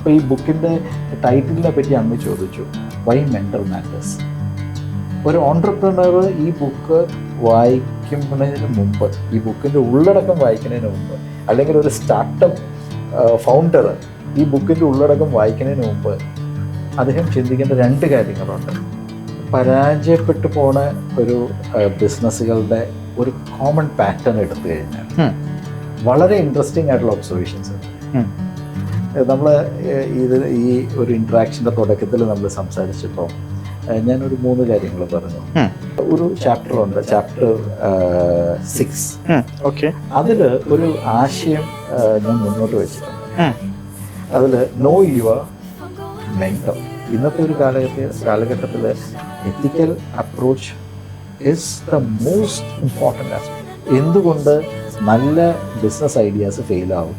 അപ്പോൾ ഈ ബുക്കിൻ്റെ ടൈറ്റിലിനെ പറ്റി അന്ന് ചോദിച്ചു, വൈ മെൻറ്റർ മാറ്റേഴ്സ്. ഒരു ഓൺട്രപ്രണർ ഈ ബുക്ക് വായിക്കുന്നതിന് മുമ്പ്, ഈ ബുക്കിൻ്റെ ഉള്ളടക്കം വായിക്കുന്നതിന് മുമ്പ്, അല്ലെങ്കിൽ ഒരു സ്റ്റാർട്ടപ്പ് ഫൗണ്ടർ ഈ ബുക്കിൻ്റെ ഉള്ളടക്കം വായിക്കുന്നതിന് മുമ്പ് അദ്ദേഹം ചിന്തിക്കേണ്ട രണ്ട് കാര്യങ്ങളുണ്ട്. പരാജയപ്പെട്ടു പോണ ഒരു ബിസിനസ്സുകളുടെ ഒരു കോമൺ പാറ്റേൺ എടുത്തു കഴിഞ്ഞാൽ വളരെ ഇൻട്രസ്റ്റിംഗ് ആയിട്ടുള്ള ഒബ്സർവേഷൻസ് ഉണ്ട്. നമ്മൾ ഈ ഒരു ഇൻട്രാക്ഷൻ്റെ തുടക്കത്തിൽ നമ്മൾ സംസാരിച്ചപ്പോൾ ഞാനൊരു 3 കാര്യങ്ങൾ പറഞ്ഞു. ഒരു ചാപ്റ്ററുണ്ട്, ചാപ്റ്റർ 6. ഓക്കെ. അതിൽ ഒരു ആശയം ഞാൻ മുന്നോട്ട് വെച്ചിട്ടുണ്ട്. അതിൽ നോ യുവർ മെന്റർ. ഇന്നത്തെ ഒരു കാലഘട്ടത്തിൽ ethical approach is the most important aspect. എന്തുകൊണ്ട് നല്ല ബിസിനസ് ഐഡിയാസ് ഫെയിലാവും,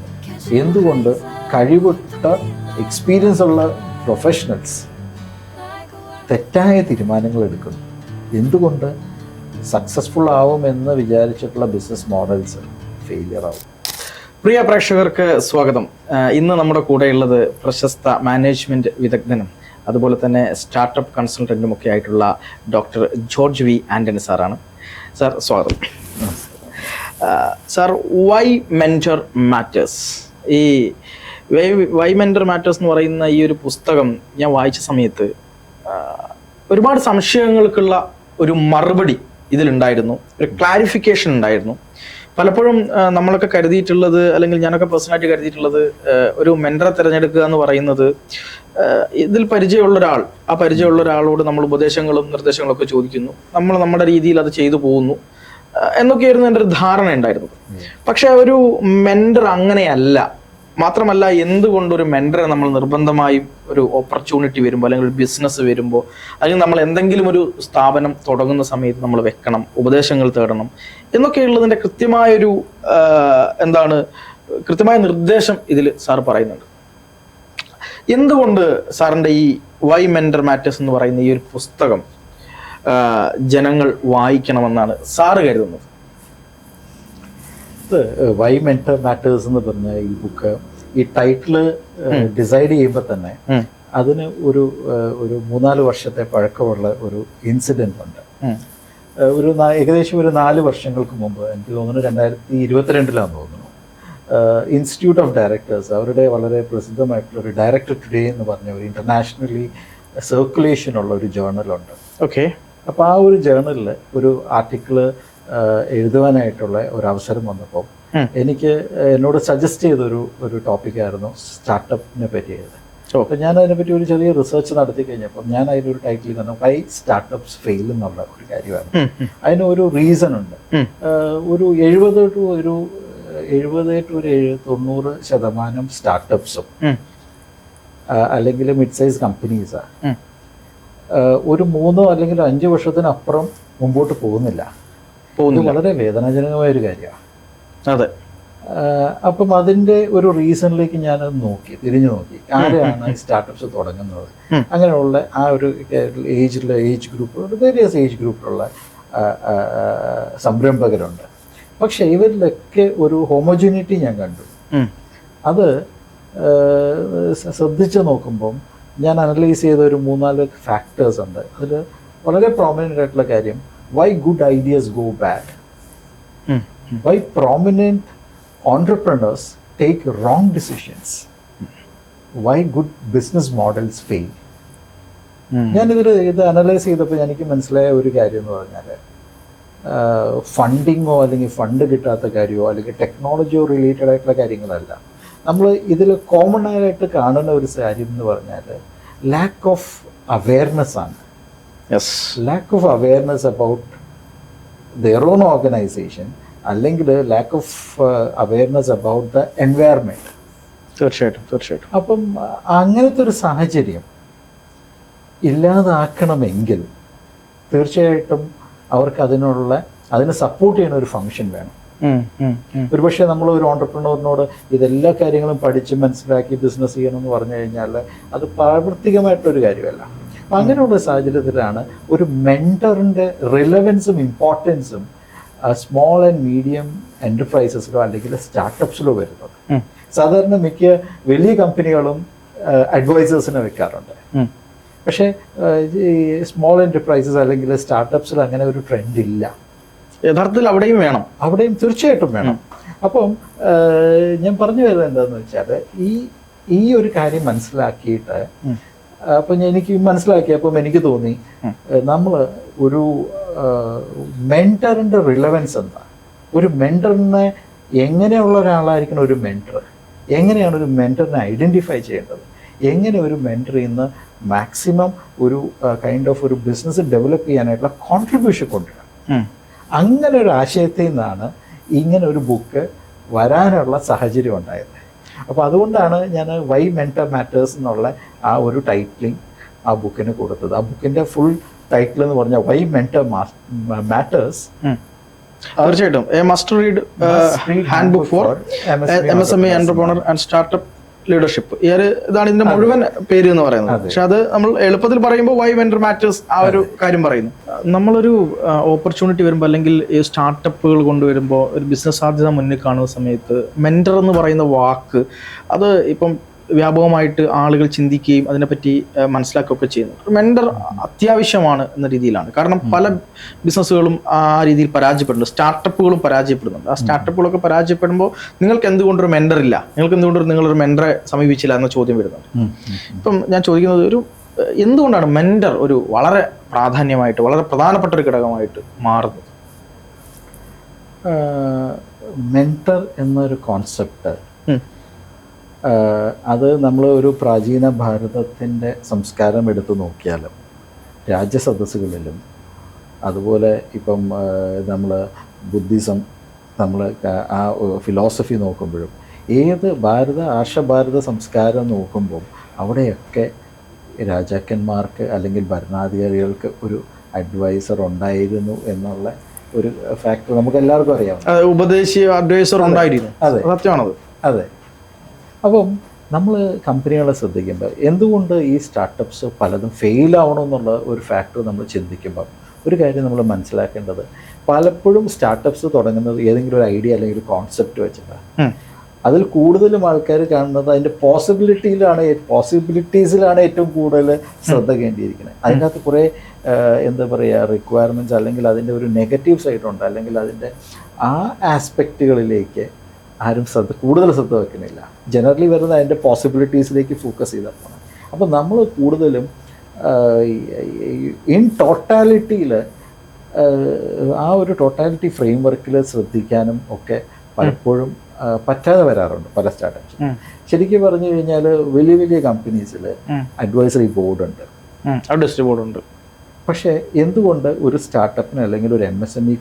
എന്തുകൊണ്ട് കഴിവുറ്റ എക്സ്പീരിയൻസ് ഉള്ള പ്രൊഫഷണൽസ് തെറ്റായ തീരുമാനങ്ങൾ എടുക്കുന്നു, എന്തുകൊണ്ട് സക്സസ്ഫുൾ ആവുമെന്ന് വിചാരിച്ചിട്ടുള്ള ബിസിനസ് മോഡൽസ് ഫെയിലിയർ ആവും. പ്രിയ പ്രേക്ഷകർക്ക് സ്വാഗതം. ഇന്ന് നമ്മുടെ കൂടെയുള്ളത് പ്രശസ്ത മാനേജ്മെന്റ് വിദഗ്ധനും അതുപോലെ തന്നെ സ്റ്റാർട്ടപ്പ് കൺസൾട്ടൻറ്റും ഒക്കെ ആയിട്ടുള്ള ഡോക്ടർ ജോർജ് വി ആൻ്റണി സാറാണ്. സാർ സ്വാഗതം. സാർ, വൈ മെൻറ്റർ മാറ്റേഴ്സ്, ഈ വൈ മെൻറ്റർ മാറ്റേഴ്സ് എന്ന് പറയുന്ന ഈ ഒരു പുസ്തകം ഞാൻ വായിച്ച സമയത്ത് ഒരുപാട് സംശയങ്ങൾക്കുള്ള ഒരു മറുപടി ഇതിലുണ്ടായിരുന്നു, ഒരു ക്ലാരിഫിക്കേഷൻ ഉണ്ടായിരുന്നു. പലപ്പോഴും നമ്മളൊക്കെ കരുതിയിട്ടുള്ളത്, അല്ലെങ്കിൽ ഞാനൊക്കെ പേഴ്സണലായിട്ട് കരുതിയിട്ടുള്ളത്, ഒരു മെൻറ്ററെ തിരഞ്ഞെടുക്കുക എന്ന് പറയുന്നത് ഇതിൽ പരിചയമുള്ള ഒരാൾ, ആ പരിചയമുള്ള ഒരാളോട് നമ്മൾ ഉപദേശങ്ങളും നിർദ്ദേശങ്ങളും ഒക്കെ ചോദിക്കുന്നു, നമ്മൾ നമ്മുടെ രീതിയിൽ അത് ചെയ്തു പോകുന്നു എന്നൊക്കെയായിരുന്നു എൻ്റെ ഒരു ധാരണ ഉണ്ടായിരുന്നത്. പക്ഷെ ഒരു മെൻറ്റർ അങ്ങനെയല്ല. മാത്രമല്ല, എന്തുകൊണ്ടൊരു മെൻറ്ററെ നമ്മൾ നിർബന്ധമായും ഒരു ഓപ്പർച്യൂണിറ്റി വരുമ്പോൾ, അല്ലെങ്കിൽ ഒരു ബിസിനസ് വരുമ്പോൾ, അല്ലെങ്കിൽ നമ്മൾ എന്തെങ്കിലും ഒരു സ്ഥാപനം തുടങ്ങുന്ന സമയത്ത് നമ്മൾ വെക്കണം, ഉപദേശങ്ങൾ തേടണം എന്നൊക്കെയുള്ളതിൻ്റെ കൃത്യമായൊരു കൃത്യമായ നിർദ്ദേശം ഇതിൽ സാർ പറയുന്നുണ്ട്. എന്തുകൊണ്ട് സാറിൻ്റെ ഈ വൈ മെൻറ്റർ മാറ്റേഴ്സ് എന്ന് പറയുന്ന ഈ ഒരു പുസ്തകം ജനങ്ങൾ വായിക്കണമെന്നാണ് സാറ് കരുതുന്നത്? വൈ മെൻറ്റർ മാറ്റേഴ്സ് എന്ന് പറഞ്ഞ ഈ ബുക്ക്, ഈ ടൈറ്റില് ഡിസൈഡ് ചെയ്യുമ്പോൾ തന്നെ അതിന് ഒരു 3-4 വർഷത്തെ പഴക്കമുള്ള ഒരു ഇൻസിഡന്റ് ഉണ്ട്. ഏകദേശം ഒരു 4 വർഷങ്ങൾക്ക് മുമ്പ്, എനിക്ക് തോന്നുന്നു 2022 തോന്നുന്നു, ഇൻസ്റ്റിറ്റ്യൂട്ട് ഓഫ് ഡയറക്ടേഴ്സ് അവരുടെ വളരെ പ്രസിദ്ധമായിട്ടുള്ള ഒരു ഡയറക്ടർ ടുഡേ എന്ന് പറഞ്ഞ ഒരു ഇന്റർനാഷണലി സർക്കുലേഷൻ ഉള്ള ഒരു ജേർണലുണ്ട്. ഓക്കെ. അപ്പോൾ ആ ഒരു ജേർണലിൽ ഒരു ആർട്ടിക്കിള് എഴുതുവാനായിട്ടുള്ള ഒരു അവസരം വന്നപ്പോൾ എന്നോട് സജസ്റ്റ് ചെയ്തൊരു ടോപ്പിക്കായിരുന്നു സ്റ്റാർട്ടപ്പിനെ പറ്റി എഴുതാൻ. അപ്പോൾ ഞാൻ അതിനെപ്പറ്റി ഒരു ചെറിയ റിസർച്ച് നടത്തി കഴിഞ്ഞപ്പോൾ ഞാൻ അതിലൊരു ടൈറ്റിൽ തന്നു, വൈ സ്റ്റാർട്ടപ്സ് ഫെയിൽ എന്നുള്ള ഒരു കാര്യമാണ്. അതിന് ഒരു റീസൺ ഉണ്ട്. ഒരു 70 to 90% സ്റ്റാർട്ടപ്സും അല്ലെങ്കിൽ മിഡ് സൈസ് കമ്പനീസാണ് ഒരു 3 അല്ലെങ്കിൽ 5 വർഷത്തിനപ്പുറം മുമ്പോട്ട് പോകുന്നില്ല. വളരെ വേദനാജനകമായ ഒരു കാര്യമാണ്. അതെ. അപ്പം അതിൻ്റെ ഒരു റീസണിലേക്ക് ഞാൻ തിരിഞ്ഞു നോക്കി, ആരെയാണ് ഈ സ്റ്റാർട്ടപ്സ് തുടങ്ങുന്നത്. അങ്ങനെയുള്ള ആ ഒരു ഏജ് ഗ്രൂപ്പ്, വേരിയസ് ഏജ് ഗ്രൂപ്പിലുള്ള സംരംഭകരുണ്ട്. പക്ഷെ ഇവരിലൊക്കെ ഒരു ഹോമോജിനിറ്റി ഞാൻ കണ്ടു. അത് ശ്രദ്ധിച്ച് നോക്കുമ്പം ഞാൻ അനലൈസ് ചെയ്ത ഒരു 3-4 ഫാക്ടേഴ്സ് ഉണ്ട്. അതിൽ വളരെ പ്രോമിനൻ്റ് ആയിട്ടുള്ള കാര്യം, why good ideas go bad, why prominent entrepreneurs take wrong decisions, why good business models fail. ഞാൻ ഇത് അനലൈസ് ചെയ്തപ്പോൾ എനിക്ക് മനസ്സിലായ ഒരു കാര്യം എന്ന് പറഞ്ഞാൽ, ഫണ്ടിങ്ങോ അല്ലെങ്കിൽ ഫണ്ട് കിട്ടാത്ത കാര്യമോ അല്ലെങ്കിൽ ടെക്നോളജിയോ റിലേറ്റഡ് ആയിട്ടുള്ള കാര്യങ്ങളല്ല. നമ്മൾ ഇതിൽ കോമൺ ആയിട്ട് കാണുന്ന ഒരു കാര്യം എന്ന് പറഞ്ഞാൽ ലാക്ക് ഓഫ് അവെയർനെസ് ആണ്. lack of awareness about their own organization, അല്ലെങ്കിൽ lack of awareness about the environment. തീർച്ചയായിട്ടും. അപ്പം അങ്ങനത്തെ ഒരു സാഹചര്യം ഇല്ലാതാക്കണമെങ്കിൽ തീർച്ചയായിട്ടും അവർക്ക് അതിനെ സപ്പോർട്ട് ചെയ്യുന്ന ഒരു ഫംഗ്ഷൻ വേണം. ഒരുപക്ഷെ നമ്മൾ ഒരു ഓണ്ടർപ്രണറിനോട് ഇതെല്ലാ കാര്യങ്ങളും പഠിച്ച് മനസ്സിലാക്കി ബിസിനസ് ചെയ്യണമെന്ന് പറഞ്ഞു കഴിഞ്ഞാൽ അത് പ്രാവർത്തികമായിട്ടൊരു കാര്യമല്ല. അപ്പം അങ്ങനെയുള്ള സാഹചര്യത്തിലാണ് ഒരു മെൻറ്ററിൻ്റെ റിലവൻസും ഇമ്പോർട്ടൻസും സ്മോൾ ആൻഡ് മീഡിയം എൻ്റർപ്രൈസസിലോ അല്ലെങ്കിൽ സ്റ്റാർട്ടപ്സിലോ വരുന്നത്. സാധാരണ മിക്ക വലിയ കമ്പനികളും അഡ്വൈസേഴ്സിനെ വെക്കാറുണ്ട്. പക്ഷേ ഈ സ്മോൾ എൻ്റർപ്രൈസസ് അല്ലെങ്കിൽ സ്റ്റാർട്ടപ്സിൽ അങ്ങനെ ഒരു ട്രെൻഡ് ഇല്ല. യഥാർത്ഥത്തിൽ അവിടെയും വേണം, അവിടെയും തീർച്ചയായിട്ടും വേണം. അപ്പം ഞാൻ പറഞ്ഞു വരുന്നത് എന്താണെന്ന് വെച്ചാൽ ഈ ഒരു കാര്യം മനസ്സിലാക്കിയിട്ട് അപ്പം എനിക്ക് മനസ്സിലാക്കിയപ്പം എനിക്ക് തോന്നി നമ്മൾ ഒരു മെൻറ്ററിൻ്റെ റിലവൻസ് എന്താ, ഒരു മെൻറ്ററിനെ എങ്ങനെയുള്ള ഒരാളായിരിക്കണം ഒരു മെൻറ്റർ, എങ്ങനെയാണ് ഒരു മെൻറ്ററിനെ ഐഡൻറ്റിഫൈ ചെയ്യേണ്ടത്, എങ്ങനെ ഒരു മെൻറ്ററിൽ നിന്ന് മാക്സിമം ഒരു കൈൻഡ് ഓഫ് ഒരു ബിസിനസ് ഡെവലപ്പ് ചെയ്യാനായിട്ടുള്ള കോൺട്രിബ്യൂഷൻ കൊണ്ടുവരണം. അങ്ങനെ ഒരു ആശയത്തിൽ നിന്നാണ് ഇങ്ങനെ ഒരു ബുക്ക് വരാനുള്ള സാഹചര്യം ഉണ്ടായത്. അപ്പോൾ അതുകൊണ്ടാണ് ഞാൻ വൈ മെൻറ്റർ മാറ്റേഴ്സ് എന്നുള്ള ആ ഒരു ടൈറ്റിലിംഗ് ആ ബുക്കിന് കൊടുത്തത്. ആ ബുക്കിൻ്റെ ഫുൾ ടൈറ്റിൽ എന്ന് പറഞ്ഞാൽ വൈ മെൻറ്റർ മാറ്റേഴ്സ്. തീർച്ചയായിട്ടും A must read hand book for MSME entrepreneur and startup leadership. ഇതാണ് ഇതിന്റെ മുഴുവൻ പേര് എന്ന് പറയുന്നത്. പക്ഷെ അത് നമ്മൾ എളുപ്പത്തിൽ പറയുമ്പോൾ വൈ മെൻറ്റർ മാറ്റേഴ്സ് ആ ഒരു കാര്യം പറയുന്നു. നമ്മളൊരു ഓപ്പർച്യൂണിറ്റി വരുമ്പോൾ അല്ലെങ്കിൽ ഈ സ്റ്റാർട്ടപ്പുകൾ കൊണ്ടുവരുമ്പോൾ ഒരു ബിസിനസ് സാധ്യത മുന്നിൽ കാണുന്ന സമയത്ത് മെൻറ്റർ എന്ന് പറയുന്ന വാക്ക് അത് ഇപ്പം വ്യാപകമായിട്ട് ആളുകൾ ചിന്തിക്കുകയും അതിനെപ്പറ്റി മനസ്സിലാക്കുകയൊക്കെ ചെയ്യുന്നു. മെൻറ്റർ അത്യാവശ്യമാണ് എന്ന രീതിയിലാണ്. കാരണം പല ബിസിനസ്സുകളും ആ രീതിയിൽ പരാജയപ്പെടുന്നുണ്ട്, സ്റ്റാർട്ടപ്പുകളും പരാജയപ്പെടുന്നുണ്ട്. ആ സ്റ്റാർട്ടപ്പുകളൊക്കെ പരാജയപ്പെടുമ്പോൾ നിങ്ങൾക്ക് എന്തുകൊണ്ടൊരു മെൻറ്റർ ഇല്ല, നിങ്ങൾക്ക് എന്തുകൊണ്ടൊരു നിങ്ങളൊരു മെൻറ്ററെ സമീപിച്ചില്ല എന്ന ചോദ്യം വരുന്നുണ്ട്. ഇപ്പം ഞാൻ ചോദിക്കുന്നത് എന്തുകൊണ്ടാണ് മെൻറ്റർ ഒരു വളരെ പ്രാധാന്യമായിട്ട് വളരെ പ്രധാനപ്പെട്ട ഒരു ഘടകമായിട്ട് മാറുന്നത്? മെൻറ്റർ എന്നൊരു കോൺസെപ്റ്റ് അത് നമ്മൾ ഒരു പ്രാചീന ഭാരതത്തിൻ്റെ സംസ്കാരം എടുത്തു നോക്കിയാലും രാജ്യസദസ്സുകളിലും അതുപോലെ ഇപ്പം നമ്മൾ ബുദ്ധിസം നമ്മൾ ആ ഫിലോസഫി നോക്കുമ്പോഴും ഏത് ആർഷഭാരത സംസ്കാരം നോക്കുമ്പോൾ അവിടെയൊക്കെ രാജാക്കന്മാർക്ക് അല്ലെങ്കിൽ ഭരണാധികാരികൾക്ക് ഒരു അഡ്വൈസർ ഉണ്ടായിരുന്നു എന്നുള്ള ഒരു ഫാക്ടർ നമുക്ക് എല്ലാവർക്കും അറിയാം. അഡ്വൈസർ ഉണ്ടായിരുന്നു. അതെ, സത്യമാണത്. അതെ. അപ്പം നമ്മൾ കമ്പനികളെ ശ്രദ്ധിക്കുമ്പോൾ എന്തുകൊണ്ട് ഈ സ്റ്റാർട്ടപ്സ് പലതും ഫെയിലാവണമെന്നുള്ള ഒരു ഫാക്ടർ നമ്മൾ ചിന്തിക്കുമ്പം ഒരു കാര്യം നമ്മൾ മനസ്സിലാക്കേണ്ടത്, പലപ്പോഴും സ്റ്റാർട്ടപ്സ് തുടങ്ങുന്നത് ഏതെങ്കിലും ഒരു ഐഡിയ അല്ലെങ്കിൽ ഒരു കോൺസെപ്റ്റ് വെച്ചിട്ടാണ്. അതിൽ കൂടുതലും ആൾക്കാർ കാണുന്നത് അതിൻ്റെ പോസിബിലിറ്റീസിലാണ് ഏറ്റവും കൂടുതൽ ശ്രദ്ധ കേന്ദ്രീകരിക്കുന്നത്. അതിനകത്ത് കുറേ എന്താ പറയുക റിക്വയർമെൻറ്റ്സ് അല്ലെങ്കിൽ അതിൻ്റെ ഒരു നെഗറ്റീവ് സൈഡുണ്ട്, അല്ലെങ്കിൽ അതിൻ്റെ ആ ആസ്പെക്റ്റുകളിലേക്ക് ആരും കൂടുതൽ ശ്രദ്ധ വെക്കുന്നില്ല. ജനറലി വരുന്നത് അതിൻ്റെ പോസിബിലിറ്റീസിലേക്ക് ഫോക്കസ് ചെയ്താൽ പോകണം. അപ്പോൾ നമ്മൾ കൂടുതലും ഇൻ ടോട്ടാലിറ്റിയിൽ ആ ഒരു ടോട്ടാലിറ്റി ഫ്രെയിം വർക്കിൽ ശ്രദ്ധിക്കാനും ഒക്കെ പലപ്പോഴും പറ്റാതെ വരാറുണ്ട് പല സ്റ്റാർട്ടപ്സ്. ശരിക്കും പറഞ്ഞു കഴിഞ്ഞാൽ വലിയ വലിയ കമ്പനീസിൽ അഡ്വൈസറി ബോർഡുണ്ട്. പക്ഷേ എന്തുകൊണ്ട് ഒരു സ്റ്റാർട്ടപ്പിന് അല്ലെങ്കിൽ ഒരു MSME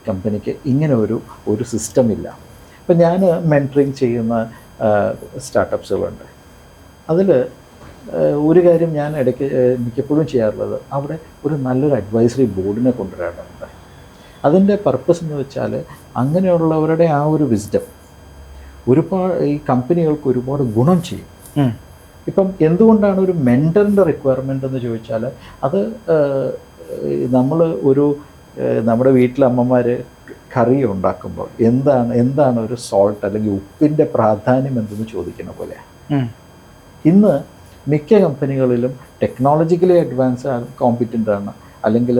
കമ്പനിക്ക് ഇങ്ങനെ ഒരു സിസ്റ്റം ഇല്ല? ഇപ്പം ഞാൻ മെൻറ്ററിങ് ചെയ്യുന്ന സ്റ്റാർട്ടപ്സുകളുണ്ട്. അതിൽ ഒരു കാര്യം ഞാൻ മിക്കപ്പോഴും ചെയ്യാറുള്ളത്, അവിടെ ഒരു നല്ലൊരു അഡ്വൈസറി ബോർഡിനെ കൊണ്ടുവരാറുണ്ട്. അതിൻ്റെ പർപ്പസ് എന്ന് വെച്ചാൽ അങ്ങനെയുള്ളവരുടെ ആ ഒരു വിസ്ഡം ഈ കമ്പനികൾക്ക് ഒരുപാട് ഗുണം ചെയ്യും. ഇപ്പം എന്തുകൊണ്ടാണ് ഒരു മെൻറ്ററിൻ്റെ റിക്വയർമെൻ്റ് എന്ന് ചോദിച്ചാൽ, അത് നമ്മുടെ വീട്ടിലെ അമ്മമാർ കറി ഉണ്ടാക്കുമ്പോൾ എന്താണ് ഒരു സോൾട്ട് അല്ലെങ്കിൽ ഉപ്പിൻ്റെ പ്രാധാന്യം എന്തെന്ന് ചോദിക്കുന്ന പോലെയാണ്. ഇന്ന് മിക്ക കമ്പനികളിലും ടെക്നോളജിക്കലി അഡ്വാൻസ് കോമ്പിറ്റൻ്റ് ആണ്, അല്ലെങ്കിൽ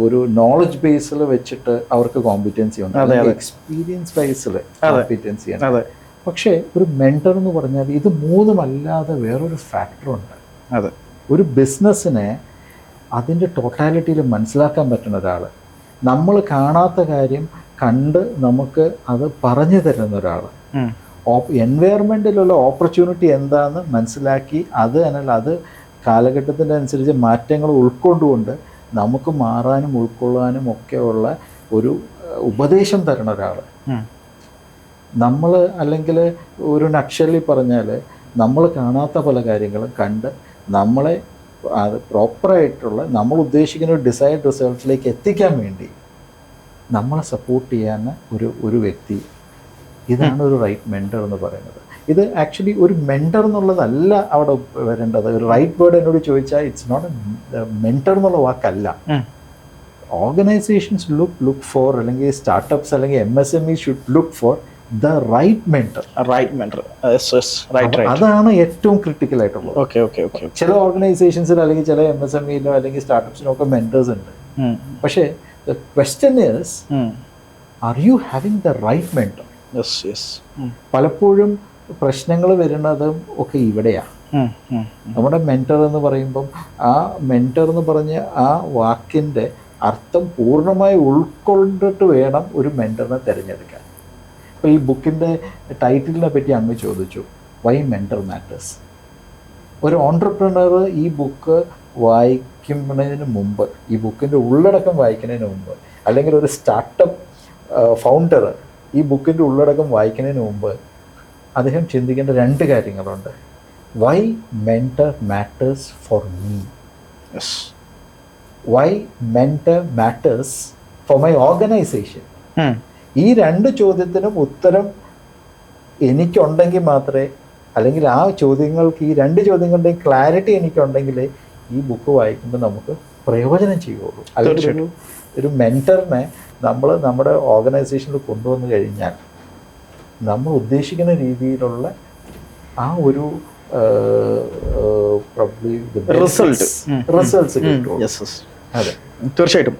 ഒരു നോളജ് ബേസിൽ വെച്ചിട്ട് അവർക്ക് കോമ്പിറ്റൻസി ഉണ്ട്, എക്സ്പീരിയൻസ് ബേസിൽ കോമ്പിറ്റൻസി ആണ്. പക്ഷേ ഒരു മെൻറ്റർ എന്ന് പറഞ്ഞാൽ ഇത് മൂന്നുമല്ലാതെ വേറൊരു ഫാക്ടറുണ്ട്. ഒരു ബിസിനസ്സിനെ അതിൻ്റെ ടോട്ടാലിറ്റിയിൽ മനസ്സിലാക്കാൻ പറ്റുന്ന ഒരാൾ, നമ്മൾ കാണാത്ത കാര്യം കണ്ട് നമുക്ക് അത് പറഞ്ഞു തരുന്ന ഒരാൾ, എൻവയറമെൻറ്റിലുള്ള ഓപ്പർച്യൂണിറ്റി എന്താണെന്ന് മനസ്സിലാക്കി അത് കാലഘട്ടത്തിൻ്റെ അനുസരിച്ച് മാറ്റങ്ങൾ ഉൾക്കൊണ്ടുകൊണ്ട് നമുക്ക് മാറാനും ഉൾക്കൊള്ളാനും ഒക്കെയുള്ള ഒരു ഉപദേശം തരുന്ന ഒരാൾ. നമ്മൾ അല്ലെങ്കിൽ ഒരു നക്ഷലിൽ പറഞ്ഞാൽ നമ്മൾ കാണാത്ത പല കാര്യങ്ങളും കണ്ട് നമ്മളെ പ്രോപ്പറായിട്ടുള്ള നമ്മൾ ഉദ്ദേശിക്കുന്ന ഒരു ഡിസൈർഡ് റിസൾട്ട്സിലേക്ക് എത്തിക്കാൻ വേണ്ടി നമ്മളെ സപ്പോർട്ട് ചെയ്യാൻ ഒരു വ്യക്തി, ഇതാണ് ഒരു റൈറ്റ് മെൻറ്റർ എന്ന് പറയുന്നത്. ഇത് ആക്ച്വലി ഒരു മെൻറ്റർ എന്നുള്ളതല്ല അവിടെ വരേണ്ടത്. ഒരു റൈറ്റ് വേർഡ് എന്നോട് ചോദിച്ചാൽ ഇറ്റ്സ് നോട്ട് മെൻറ്റർ എന്നുള്ള വാക്കല്ല. ഓർഗനൈസേഷൻസ് ലുക്ക് ഫോർ, അല്ലെങ്കിൽ സ്റ്റാർട്ടപ്സ് അല്ലെങ്കിൽ MSME should look for the right mentor. അതാണ് ഏറ്റവും ക്രിട്ടിക്കൽ ആയിട്ടുള്ളത്. ചില ഓർഗനൈസേഷൻസിൽ അല്ലെങ്കിൽ ചില MSMEയിലോ അല്ലെങ്കിൽ സ്റ്റാർട്ടപ്സിനോ ഒക്കെ മെന്റേഴ്സ് ഉണ്ട്. പക്ഷേ the question is, are you having the right mentor? പലപ്പോഴും പ്രശ്നങ്ങൾ വരുന്നതും ഒക്കെ ഇവിടെയാണ്. നമ്മുടെ മെന്റർ എന്ന് പറയുമ്പം ആ മെന്റർ എന്ന് പറഞ്ഞ ആ വാക്കിൻ്റെ അർത്ഥം പൂർണ്ണമായി ഉൾക്കൊണ്ടിട്ട് വേണം ഒരു മെന്ററിനെ തിരഞ്ഞെടുക്കാൻ. ഇപ്പോൾ ഈ ബുക്കിൻ്റെ ടൈറ്റിലിനെ പറ്റി അങ്ങ് ചോദിച്ചു, വൈ മെന്റർ മാറ്റേഴ്സ്. ഒരു ഓൺട്രപ്രണർ ഈ ബുക്ക് വായിക്കുന്നതിന് മുമ്പ്, ഈ ബുക്കിൻ്റെ ഉള്ളടക്കം വായിക്കുന്നതിന് മുമ്പ്, അല്ലെങ്കിൽ ഒരു സ്റ്റാർട്ടപ്പ് ഫൗണ്ടർ ഈ ബുക്കിൻ്റെ ഉള്ളടക്കം വായിക്കുന്നതിന് മുമ്പ് അദ്ദേഹം ചിന്തിക്കേണ്ട രണ്ട് കാര്യങ്ങളുണ്ട്. Why mentor matters for me, why mentor matters for my organisation. ഈ രണ്ട് ചോദ്യത്തിനും ഉത്തരം എനിക്കുണ്ടെങ്കിൽ മാത്രമേ, അല്ലെങ്കിൽ ആ ചോദ്യങ്ങൾക്ക്, ഈ രണ്ട് ചോദ്യങ്ങളുടെയും ക്ലാരിറ്റി എനിക്കുണ്ടെങ്കിലേ ഈ ബുക്ക് വായിക്കുമ്പോൾ നമുക്ക് പ്രയോജനം ചെയ്യുള്ളൂ. അല്ലെങ്കിൽ ഒരു മെന്ററിനെ നമ്മൾ നമ്മുടെ ഓർഗനൈസേഷനിൽ കൊണ്ടുവന്നു കഴിഞ്ഞാൽ നമ്മൾ ഉദ്ദേശിക്കുന്ന രീതിയിലുള്ള ആ ഒരു റിസൾട്ട്സ് കിട്ടും. അതെ, തീർച്ചയായിട്ടും.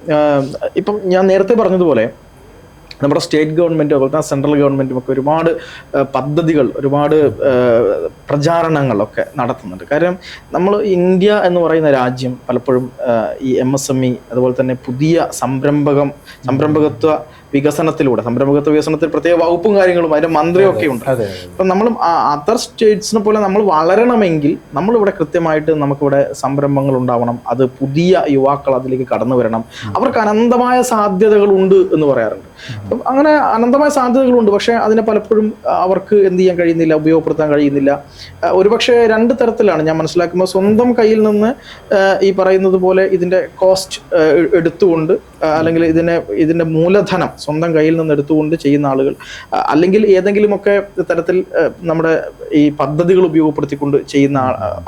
ഇപ്പം ഞാൻ നേരത്തെ പറഞ്ഞതുപോലെ നമ്മുടെ സ്റ്റേറ്റ് ഗവൺമെൻറ്റും അതുപോലെ തന്നെ സെൻട്രൽ ഗവൺമെൻറ്റും ഒക്കെ ഒരുപാട് പദ്ധതികൾ, ഒരുപാട് പ്രചാരണങ്ങളൊക്കെ നടത്തുന്നുണ്ട്. കാര്യം നമ്മൾ ഇന്ത്യ എന്ന് പറയുന്ന രാജ്യം പലപ്പോഴും ഈ MSME അതുപോലെ തന്നെ പുതിയ സംരംഭകത്വ വികസനത്തിൽ പ്രത്യേക വകുപ്പും കാര്യങ്ങളും അതിൻ്റെ മന്ത്രിയൊക്കെ ഉണ്ട്. അപ്പം നമ്മൾ അതർ സ്റ്റേറ്റ്സിനെ പോലെ നമ്മൾ വളരണമെങ്കിൽ നമ്മളിവിടെ കൃത്യമായിട്ട് നമുക്കിവിടെ സംരംഭങ്ങൾ ഉണ്ടാവണം. അത് പുതിയ യുവാക്കൾ അതിലേക്ക് കടന്നു വരണം. അവർക്ക് അനന്തമായ സാധ്യതകളുണ്ട് എന്ന് പറയാറുണ്ട്. അപ്പം അങ്ങനെ അനന്തമായ സാധ്യതകളുണ്ട്. പക്ഷേ അതിനെ പലപ്പോഴും അവർക്ക് എന്ത് ചെയ്യാൻ കഴിയുന്നില്ല, ഉപയോഗപ്പെടുത്താൻ കഴിയുന്നില്ല. ഒരുപക്ഷെ രണ്ട് തരത്തിലാണ് ഞാൻ മനസ്സിലാക്കുമ്പോൾ. സ്വന്തം കയ്യിൽ നിന്ന് ഈ പറയുന്നത് പോലെ ഇതിൻ്റെ കോസ്റ്റ് എടുത്തുകൊണ്ട്, അല്ലെങ്കിൽ ഇതിൻ്റെ മൂലധനം സ്വന്തം കയ്യിൽ നിന്ന് എടുത്തുകൊണ്ട് ചെയ്യുന്ന ആളുകൾ, അല്ലെങ്കിൽ ഏതെങ്കിലുമൊക്കെ തരത്തിൽ നമ്മുടെ ഈ പദ്ധതികൾ ഉപയോഗപ്പെടുത്തിക്കൊണ്ട് ചെയ്യുന്ന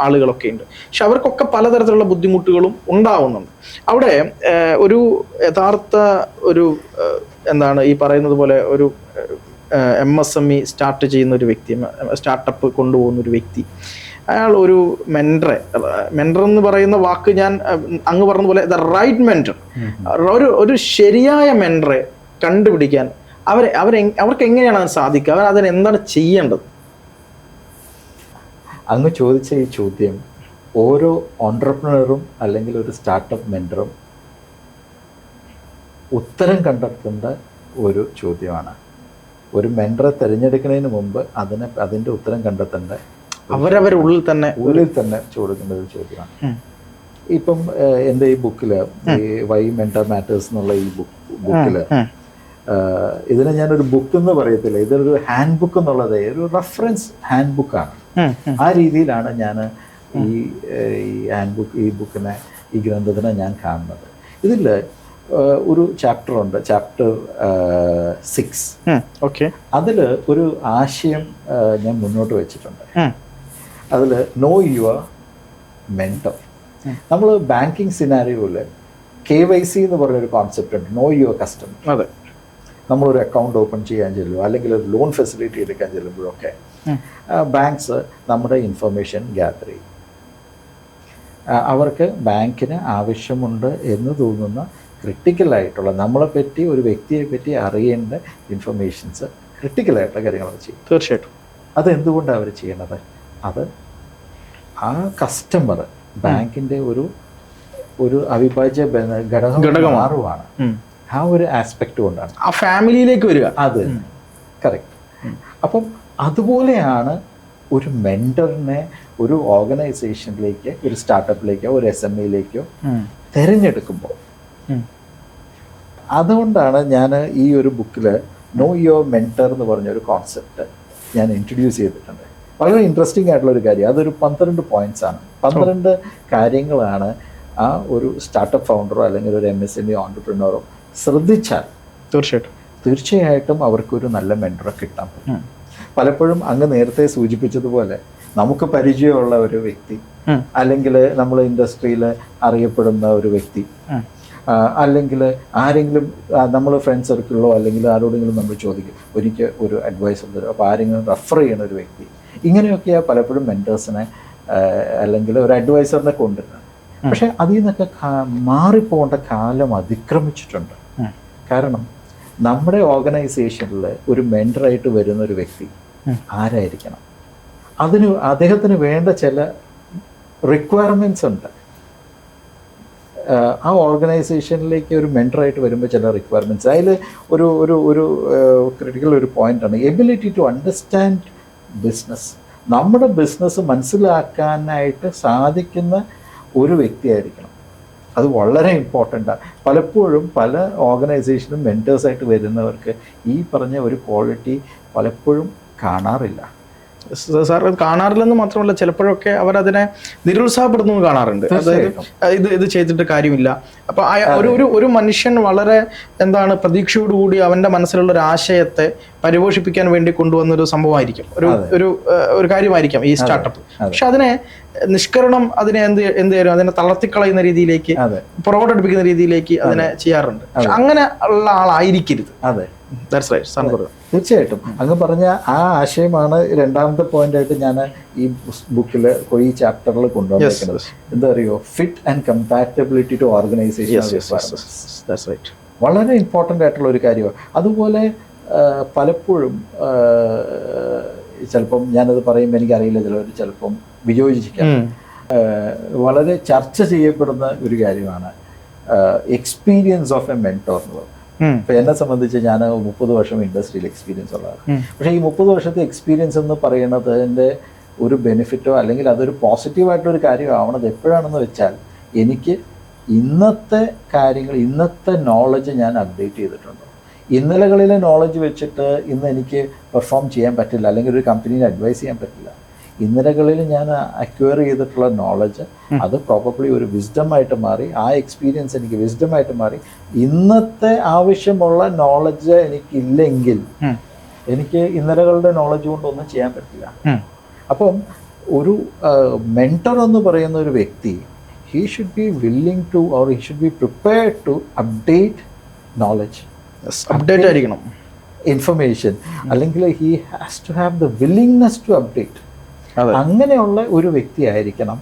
ആളുകളൊക്കെ ഉണ്ട്. പക്ഷെ അവർക്കൊക്കെ പലതരത്തിലുള്ള ബുദ്ധിമുട്ടുകളും ഉണ്ടാവുന്നുണ്ട്. അവിടെ ഒരു യഥാർത്ഥ ഒരു എന്താണ് ഈ പറയുന്നത് പോലെ ഒരു MSME സ്റ്റാർട്ട് ചെയ്യുന്ന ഒരു വ്യക്തി, സ്റ്റാർട്ടപ്പ് കൊണ്ടുപോകുന്ന ഒരു വ്യക്തി, അയാൾ ഒരു മെന്റർ എന്ന് പറയുന്ന വാക്ക് ഞാൻ അങ്ങ് പറഞ്ഞതുപോലെ ദ റൈറ്റ് മെന്റർ, ഒരു ശരിയായ മെന്ററെ കണ്ടുപിടിക്കാൻ അവർക്ക് എങ്ങനെയാണ് അത് സാധിക്കുക? അവർ അതിന് എന്താണ് ചെയ്യേണ്ടത്? അങ്ങ് ചോദിച്ച ഈ ചോദ്യം ഓരോ ഓൺട്രപ്രണറും അല്ലെങ്കിൽ ഒരു സ്റ്റാർട്ടപ്പ് മെന്ററും ഉത്തരം കണ്ടെത്തേണ്ട ഒരു ചോദ്യമാണ്. ഒരു മെന്ററെ തിരഞ്ഞെടുക്കുന്നതിന് മുമ്പ് അതിൻ്റെ ഉത്തരം കണ്ടെത്തേണ്ട അവരവരുള്ളിൽ തന്നെ ചോദിക്കേണ്ട ഒരു ചോദ്യമാണ്. ഇപ്പം എൻ്റെ ഈ ബുക്കില്, ഈ വൈ മെന്റർ മാറ്റേഴ്സ് എന്നുള്ള ഈ ബുക്കില്, ഇതിനെ ഞാനൊരു ബുക്ക് എന്ന് പറയത്തില്ല, ഇതൊരു ഹാൻഡ് ബുക്ക് എന്നുള്ളത് ഒരു റെഫറൻസ് ഹാൻഡ് ബുക്കാണ്. ആ രീതിയിലാണ് ഞാൻ ഈ ഹാൻഡ് ബുക്ക്, ഈ ബുക്കിനെ, ഈ ഗ്രന്ഥത്തിനെ ഞാൻ കാണുന്നത്. ഇതിൽ ഒരു ചാപ്റ്ററുണ്ട്, ചാപ്റ്റർ 6. അതിൽ ഒരു ആശയം ഞാൻ മുന്നോട്ട് വെച്ചിട്ടുണ്ട്. അതിൽ നോ യുവർ മെന്റർ. നമ്മൾ ബാങ്കിങ് സിനാരിയോയിൽ KYC എന്ന് പറഞ്ഞൊരു കോൺസെപ്റ്റ് ഉണ്ട്, നോ യുവർ കസ്റ്റമർ. അതെ, നമ്മളൊരു അക്കൗണ്ട് ഓപ്പൺ ചെയ്യാൻ ചെല്ലുമോ അല്ലെങ്കിൽ ഒരു ലോൺ ഫെസിലിറ്റി എടുക്കാൻ ചെല്ലുമ്പോഴൊക്കെ ബാങ്ക്സ് നമ്മുടെ ഇൻഫർമേഷൻ ഗ്യാദർ ചെയ്യും. അവർക്ക് ബാങ്കിന് ആവശ്യമുണ്ട് എന്ന് തോന്നുന്ന ക്രിട്ടിക്കലായിട്ടുള്ള, നമ്മളെപ്പറ്റി, ഒരു വ്യക്തിയെ പറ്റി അറിയേണ്ട ഇൻഫർമേഷൻസ്, ക്രിട്ടിക്കലായിട്ടുള്ള കാര്യങ്ങൾ അവർ ചെയ്യും. തീർച്ചയായിട്ടും. അതെന്തുകൊണ്ടാണ് അവർ ചെയ്യണത്? അത് ആ കസ്റ്റമർ ബാങ്കിൻ്റെ ഒരു അവിഭാജ്യ ഘടകം മാറുവാണ്. ആ ഒരു ആസ്പെക്റ്റ് കൊണ്ടാണ് ആ ഫാമിലിയിലേക്ക് വരിക. അത് കറക്റ്റ്. അപ്പം അതുപോലെയാണ് ഒരു മെന്ററിനെ ഒരു ഓർഗനൈസേഷനിലേക്ക്, ഒരു സ്റ്റാർട്ടപ്പിലേക്കോ ഒരു SMEയിലേക്കോ തിരഞ്ഞെടുക്കുമ്പോൾ. അതുകൊണ്ടാണ് ഞാൻ ഈ ഒരു ബുക്കിൽ നോ യുവർ മെന്റർ എന്ന് പറഞ്ഞൊരു കോൺസെപ്റ്റ് ഞാൻ ഇൻട്രൊഡ്യൂസ് ചെയ്തിട്ടുണ്ട്. വളരെ ഇൻട്രസ്റ്റിംഗ് ആയിട്ടുള്ളൊരു കാര്യം. അതൊരു 12 പോയിന്റ്സ് ആണ്. 12 കാര്യങ്ങളാണ് ആ ഒരു സ്റ്റാർട്ടപ്പ് ഫൗണ്ടറോ അല്ലെങ്കിൽ ഒരു MSME ഓൺട്രപ്രണറോ ശ്രദ്ധിച്ചാൽ തീർച്ചയായിട്ടും അവർക്കൊരു നല്ല മെന്ററെ കിട്ടാൻ പറ്റും. പലപ്പോഴും അങ്ങ് നേരത്തെ സൂചിപ്പിച്ചതുപോലെ നമുക്ക് പരിചയമുള്ള ഒരു വ്യക്തി, അല്ലെങ്കിൽ നമ്മൾ ഇൻഡസ്ട്രിയിൽ അറിയപ്പെടുന്ന ഒരു വ്യക്തി, അല്ലെങ്കിൽ ആരെങ്കിലും നമ്മൾ ഫ്രണ്ട് സർക്കിളിലോ അല്ലെങ്കിൽ ആരോടെങ്കിലും നമ്മൾ ചോദിക്കും, ഒരിക്കൽ ഒരു അഡ്വൈസ് തരും, അപ്പോൾ ആരെങ്കിലും റെഫർ ചെയ്യുന്ന ഒരു വ്യക്തി, ഇങ്ങനെയൊക്കെയാണ് പലപ്പോഴും മെൻറ്റേഴ്സിനെ അല്ലെങ്കിൽ ഒരു അഡ്വൈസറിനെ കൊണ്ടുവരുന്നത്. പക്ഷെ അതിൽ നിന്നൊക്കെ മാറിപ്പോകേണ്ട കാലം അതിക്രമിച്ചിട്ടുണ്ട്. കാരണം നമ്മുടെ ഓർഗനൈസേഷനിൽ ഒരു മെൻറ്ററായിട്ട് വരുന്ന ഒരു വ്യക്തി ആരായിരിക്കണം, അദ്ദേഹത്തിന് വേണ്ട ചില റിക്വയർമെൻറ്റ്സ് ഉണ്ട്. ആ ഓർഗനൈസേഷനിലേക്ക് ഒരു മെൻറ്ററായിട്ട് വരുമ്പോൾ ചില റിക്വയർമെൻറ്റ്സ്, അതിൽ ഒരു ഒരു ഒരു ക്രിട്ടിക്കൽ ഒരു പോയിൻ്റാണ് എബിലിറ്റി ടു അണ്ടർസ്റ്റാൻഡ് ബിസിനസ്. നമ്മുടെ ബിസിനസ് മനസ്സിലാക്കാനായിട്ട് സാധിക്കുന്ന ഒരു വ്യക്തിയായിരിക്കണം. അത് വളരെ ഇമ്പോർട്ടൻ്റാണ്. പലപ്പോഴും പല ഓർഗനൈസേഷനും മെൻറ്റേഴ്സായിട്ട് വരുന്നവർക്ക് ഈ പറഞ്ഞ ഒരു ക്വാളിറ്റി പലപ്പോഴും കാണാറില്ല. സാർ അത് കാണാറില്ലെന്ന് മാത്രമല്ല, ചിലപ്പോഴൊക്കെ അവരതിനെ നിരുത്സാഹപ്പെടുന്നു കാണാറുണ്ട്. അതായത് ഇത് ചെയ്തിട്ട് കാര്യമില്ല. അപ്പൊ ഒരു മനുഷ്യൻ വളരെ പ്രതീക്ഷയോടുകൂടി അവന്റെ മനസ്സിലുള്ള ഒരു ആശയത്തെ പരിപോഷിപ്പിക്കാൻ വേണ്ടി കൊണ്ടുവന്ന ഒരു സംഭവമായിരിക്കും, ഒരു കാര്യമായിരിക്കാം ഈ സ്റ്റാർട്ടപ്പ്. പക്ഷെ അതിനെ നിഷ്കരണം, അതിനെ അതിനെ തളർത്തിക്കളയുന്ന രീതിയിലേക്ക്, പുറകോട്ടടിപ്പിക്കുന്ന രീതിയിലേക്ക് അതിനെ ചെയ്യാറുണ്ട്. പക്ഷെ അങ്ങനെ ഉള്ള ആളായിരിക്കരുത്. അതെ, തീർച്ചയായിട്ടും അങ്ങ് പറഞ്ഞ ആ ആശയമാണ് രണ്ടാമത്തെ പോയിന്റായിട്ട് ഞാൻ ഈ ബുക്കിൽ ഈ ചാപ്റ്ററിൽ കൊണ്ടുവന്നിരിക്കുന്നത്. എന്താ അറിയോ, fit and compatibility to organisation വളരെ ഇമ്പോർട്ടൻ്റ് ആയിട്ടുള്ള ഒരു കാര്യമാണ്. അതുപോലെ പലപ്പോഴും ചിലപ്പം ഞാനത് പറയുമ്പോൾ എനിക്കറിയില്ല, ചിലപ്പം വിയോജിക്കാം, വളരെ ചർച്ച ചെയ്യപ്പെടുന്ന ഒരു കാര്യമാണ് എക്സ്പീരിയൻസ് ഓഫ് എ മെൻറ്റോർ എന്നുള്ളത്. ഇപ്പൊ എന്നെ സംബന്ധിച്ച് ഞാൻ 30 വർഷം ഇൻഡസ്ട്രിയിൽ എക്സ്പീരിയൻസ് ഉള്ളതാണ്. പക്ഷേ ഈ 30 വർഷത്തെ എക്സ്പീരിയൻസ് എന്ന് പറയുന്നത് എൻ്റെ ഒരു ബെനിഫിറ്റോ അല്ലെങ്കിൽ അതൊരു പോസിറ്റീവായിട്ടൊരു കാര്യമാവണത് എപ്പോഴാണെന്ന് വെച്ചാൽ, എനിക്ക് ഇന്നത്തെ കാര്യങ്ങൾ, ഇന്നത്തെ നോളജ് ഞാൻ അപ്ഡേറ്റ് ചെയ്തിട്ടുണ്ട്. ഇന്നലകളിലെ നോളജ് വെച്ചിട്ട് ഇന്ന് എനിക്ക് പെർഫോം ചെയ്യാൻ പറ്റില്ല, അല്ലെങ്കിൽ ഒരു കമ്പനീനെ അഡ്വൈസ് ചെയ്യാൻ പറ്റില്ല. ഇന്നലകളിൽ ഞാൻ അക്വയർ ചെയ്തിട്ടുള്ള നോളജ് അത് പ്രോബബ്ലി ഒരു വിസ്ഡമായിട്ട് മാറി, ആ എക്സ്പീരിയൻസ് എനിക്ക് വിസ്ഡമായിട്ട് മാറി. ഇന്നത്തെ ആവശ്യമുള്ള നോളജ് എനിക്കില്ലെങ്കിൽ എനിക്ക് ഇന്നലകളുടെ നോളജ് കൊണ്ടൊന്നും ചെയ്യാൻ പറ്റില്ല. അപ്പം ഒരു മെൻറ്റർ എന്ന് പറയുന്ന ഒരു വ്യക്തി, he should be willing to, or he should be prepared to update knowledge, update ആയിരിക്കണം, ഇൻഫർമേഷൻ, അല്ലെങ്കിൽ he has to have the willingness to update. അങ്ങനെയുള്ള ഒരു വ്യക്തി ആയിരിക്കണം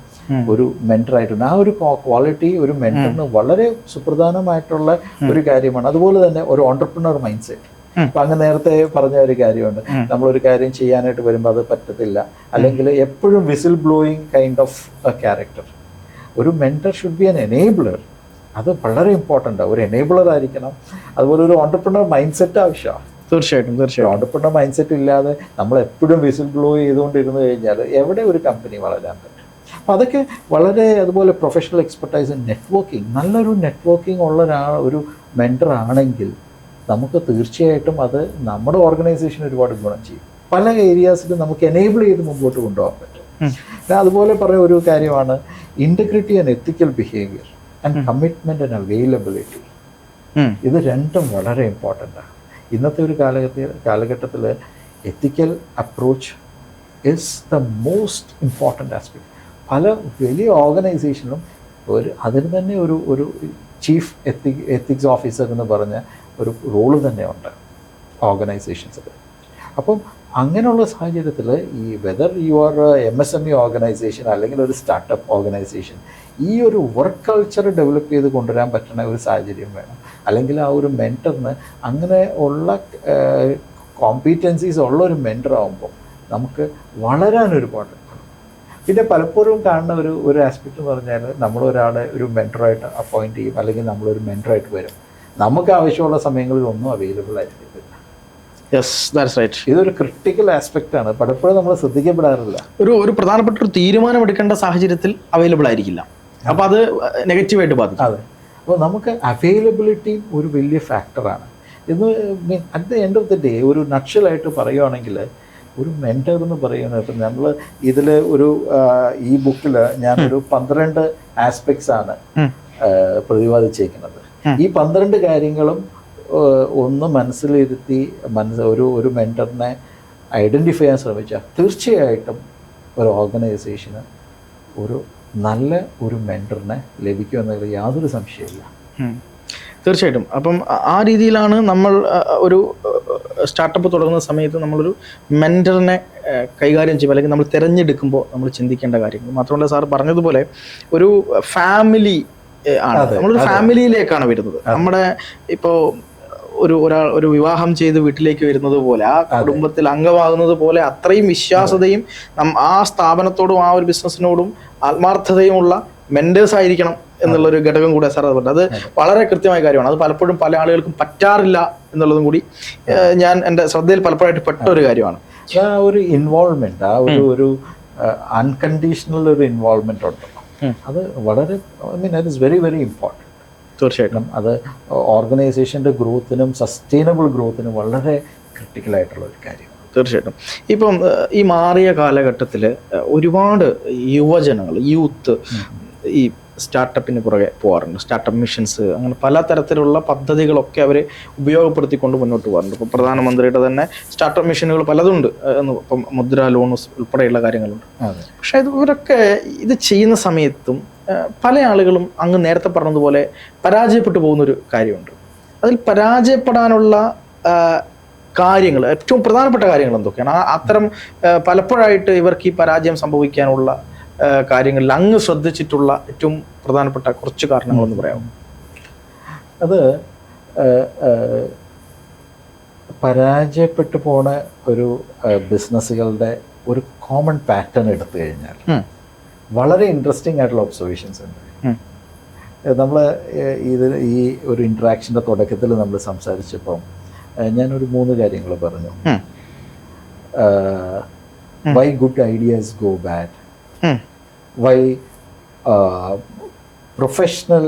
ഒരു മെൻറ്ററായിട്ടുണ്ട്. ആ ഒരു ക്വാളിറ്റി ഒരു മെൻറ്ററിന് വളരെ സുപ്രധാനമായിട്ടുള്ള ഒരു കാര്യമാണ്. അതുപോലെ തന്നെ ഒരു ഓൺട്രപ്രണർ മൈൻഡ് സെറ്റ്. അപ്പൊ അങ്ങ് നേരത്തെ പറഞ്ഞ ഒരു കാര്യമുണ്ട്, നമ്മളൊരു കാര്യം ചെയ്യാനായിട്ട് വരുമ്പോൾ അത് പറ്റത്തില്ല, അല്ലെങ്കിൽ എപ്പോഴും whistle blowing kind of A character. ഒരു മെൻറ്റർ ഷുഡ് ബി ആൻ എനേബിളർ. അത് വളരെ ഇമ്പോർട്ടൻ്റ്. ഒരു എനേബിളർ ആയിരിക്കണം. അതുപോലെ ഒരു ഓൺട്രപ്രണർ മൈൻഡ് സെറ്റ് ആവശ്യമാണ്. തീർച്ചയായിട്ടും. ഓൺട്രപ്രണർ മൈൻഡ് സെറ്റ് ഇല്ലാതെ നമ്മൾ എപ്പോഴും വിസിൽ ബ്ലോ ചെയ്തുകൊണ്ടിരുന്നു കഴിഞ്ഞാൽ എവിടെ ഒരു കമ്പനി വളരാൻ പറ്റും? അപ്പം അതൊക്കെ വളരെ, അതുപോലെ പ്രൊഫഷണൽ എക്സ്പെർട്ടൈസ്, നെറ്റ്വർക്കിംഗ്, നല്ലൊരു നെറ്റ്വർക്കിംഗ് ഉള്ള ഒരു മെൻറ്റർ ആണെങ്കിൽ നമുക്ക് തീർച്ചയായിട്ടും അത് നമ്മുടെ ഓർഗനൈസേഷൻ ഒരുപാട് ഗുണം ചെയ്യും. പല ഏരിയാസിലും നമുക്ക് എനേബിൾ ചെയ്ത് മുമ്പോട്ട് കൊണ്ടുപോകാൻ പറ്റും. അതുപോലെ പറഞ്ഞ ഒരു കാര്യമാണ് integrity and ethical behaviour and commitment and availability. ഇത് രണ്ടും വളരെ ഇമ്പോർട്ടൻ്റാണ്. ഇന്നത്തെ ഒരു കാലഘട്ടത്തിൽ ethical approach is the most important aspect. പല വലിയ ഓർഗനൈസേഷനിലും അതിന് തന്നെ ഒരു ചീഫ് എത്തിക്സ് ഓഫീസർ എന്ന് പറഞ്ഞ ഒരു റോള് തന്നെ ഉണ്ട് ഓർഗനൈസേഷൻസിൽ. അപ്പം അങ്ങനെയുള്ള സാഹചര്യത്തിൽ ഈ whether you are MSME organisation അല്ലെങ്കിൽ ഒരു സ്റ്റാർട്ടപ്പ് ഓർഗനൈസേഷൻ, ഈ ഒരു വർക്ക് കൾച്ചർ ഡെവലപ്പ് ചെയ്ത് കൊണ്ടുവരാൻ പറ്റുന്ന ഒരു സാഹചര്യം വേണം. അല്ലെങ്കിൽ ആ ഒരു മെൻറ്ററിന് അങ്ങനെ ഉള്ള കോമ്പീറ്റൻസീസ് ഉള്ള ഒരു മെൻറ്റർ ആകുമ്പോൾ നമുക്ക് വളരാൻ ഒരുപാട്. പിന്നെ പലപ്പോഴും കാണുന്ന ഒരു ആസ്പെക്റ്റ് എന്ന് പറഞ്ഞാൽ, നമ്മളൊരാളെ ഒരു മെൻറ്ററായിട്ട് അപ്പോയിൻറ്റ് ചെയ്യും, അല്ലെങ്കിൽ നമ്മളൊരു മെൻറ്ററായിട്ട് വരും, നമുക്ക് ആവശ്യമുള്ള സമയങ്ങളിൽ ഒന്നും അവൈലബിൾ ആയിരിക്കില്ല. ഇതൊരു ക്രിട്ടിക്കൽ ആസ്പെക്റ്റ് ആണ്, പലപ്പോഴും നമ്മൾ ശ്രദ്ധിക്കപ്പെടാറില്ല. ഒരു പ്രധാനപ്പെട്ട ഒരു തീരുമാനം എടുക്കേണ്ട സാഹചര്യത്തിൽ അവൈലബിൾ ആയിരിക്കില്ല. അപ്പോൾ അത് നെഗറ്റീവായിട്ട് ബാധിക്കും. അതെ. അപ്പോൾ നമുക്ക് അവൈലബിലിറ്റി ഒരു വലിയ ഫാക്ടറാണ്. ഇന്ന് at the end of the day ഒരു നക്ഷലായിട്ട് പറയുകയാണെങ്കിൽ, ഒരു മെൻറ്റർ എന്ന് പറയുന്നത്, ഇപ്പം നമ്മൾ ഇതിൽ ഈ ബുക്കിൽ ഞാനൊരു 12 ആസ്പെക്ട്സ് ആണ് പ്രതിപാദിച്ചേക്കുന്നത്. ഈ 12 കാര്യങ്ങളും ഒന്ന് മനസ്സിലിരുത്തി ഒരു മെൻറ്ററിനെ ഐഡൻറ്റിഫൈ ചെയ്യാൻ ശ്രമിച്ചാൽ തീർച്ചയായിട്ടും ഒരു ഓർഗനൈസേഷന് ഒരു നല്ല ഒരു മെൻറ്ററിനെ ലഭിക്കുമെന്നതിൽ യാതൊരു സംശയമില്ല. തീർച്ചയായിട്ടും. അപ്പം ആ രീതിയിലാണ് നമ്മൾ ഒരു സ്റ്റാർട്ടപ്പ് തുടങ്ങുന്ന സമയത്ത് നമ്മളൊരു മെൻറ്ററിനെ കൈകാര്യം ചെയ്യും, അല്ലെങ്കിൽ നമ്മൾ തിരഞ്ഞെടുക്കുമ്പോൾ നമ്മൾ ചിന്തിക്കേണ്ട കാര്യങ്ങൾ. മാത്രമല്ല സാർ പറഞ്ഞതുപോലെ ഒരു ഫാമിലി ആണ്, നമ്മളൊരു ഫാമിലിയിലേക്കാണ് വരുന്നത്. നമ്മുടെ ഇപ്പോൾ ഒരു വിവാഹം ചെയ്ത് വീട്ടിലേക്ക് വരുന്നത് പോലെ, ആ കുടുംബത്തിൽ അംഗമാകുന്നത് പോലെ അത്രയും വിശ്വാസതയും ആ സ്ഥാപനത്തോടും ആ ഒരു ബിസിനസ്സിനോടും ആത്മാർത്ഥതയുമുള്ള മെന്റേഴ്സ് ആയിരിക്കണം എന്നുള്ളൊരു ഘടകം കൂടെ സാർ അത് അത് വളരെ കൃത്യമായ കാര്യമാണ്. അത് പലപ്പോഴും പല ആളുകൾക്കും പറ്റാറില്ല എന്നുള്ളതും കൂടി ഞാൻ എൻ്റെ ശ്രദ്ധയിൽ പലപ്പോഴായിട്ട് പെട്ട ഒരു കാര്യമാണ്. ആ ഒരു ഇൻവോൾവ്മെന്റ്, ആ ഒരു അൺകണ്ടീഷണൽ ഒരു ഇൻവോൾവ്മെന്റ് ഉണ്ടല്ലോ, അത് വളരെ that is very very important. തീർച്ചയായിട്ടും അത് ഓർഗനൈസേഷൻ്റെ ഗ്രോത്തിനും സസ്റ്റൈനബിൾ ഗ്രോത്തിനും വളരെ ക്രിട്ടിക്കലായിട്ടുള്ള ഒരു കാര്യമാണ്. തീർച്ചയായിട്ടും. ഇപ്പം ഈ മാറിയ കാലഘട്ടത്തിൽ ഒരുപാട് യുവജനങ്ങൾ, യൂത്ത് ഈ സ്റ്റാർട്ടപ്പിന് പുറകെ പോകാറുണ്ട്. സ്റ്റാർട്ടപ്പ് മിഷൻസ്, അങ്ങനെ പല തരത്തിലുള്ള പദ്ധതികളൊക്കെ അവർ ഉപയോഗപ്പെടുത്തിക്കൊണ്ട് മുന്നോട്ട് പോകാറുണ്ട്. ഇപ്പോൾ പ്രധാനമന്ത്രിയുടെ തന്നെ സ്റ്റാർട്ടപ്പ് മിഷനുകൾ പലതുണ്ട്, ഇപ്പം മുദ്ര ലോൺ ഉൾപ്പെടെയുള്ള കാര്യങ്ങളുണ്ട്. പക്ഷേ ഇവരൊക്കെ ഇത് ചെയ്യുന്ന സമയത്തും പല ആളുകളും അങ്ങ് നേരത്തെ പറഞ്ഞതുപോലെ പരാജയപ്പെട്ടു പോകുന്നൊരു കാര്യമുണ്ട്. അതിൽ പരാജയപ്പെടാനുള്ള കാര്യങ്ങൾ, ഏറ്റവും പ്രധാനപ്പെട്ട കാര്യങ്ങൾ എന്തൊക്കെയാണ്? അത്തരം പലപ്പോഴായിട്ട് ഇവർക്ക് ഈ പരാജയം സംഭവിക്കാനുള്ള കാര്യങ്ങളിൽ അങ്ങ് ശ്രദ്ധിച്ചിട്ടുള്ള ഏറ്റവും പ്രധാനപ്പെട്ട കുറച്ച് കാരണങ്ങളെന്ന് പറയാമോ? അത് പരാജയപ്പെട്ടു പോണ ഒരു ബിസിനസ്സുകളുടെ ഒരു കോമൺ പാറ്റേൺ എടുത്തു കഴിഞ്ഞാൽ വളരെ ഇൻട്രസ്റ്റിംഗ് ആയിട്ടുള്ള ഒബ്സർവേഷൻസ് ഉണ്ട്. നമ്മൾ ഈ ഒരു ഇൻട്രാക്ഷൻ്റെ തുടക്കത്തിൽ നമ്മൾ സംസാരിച്ചപ്പം ഞാനൊരു 3 കാര്യങ്ങൾ പറഞ്ഞു. Why good ideas go bad, why professional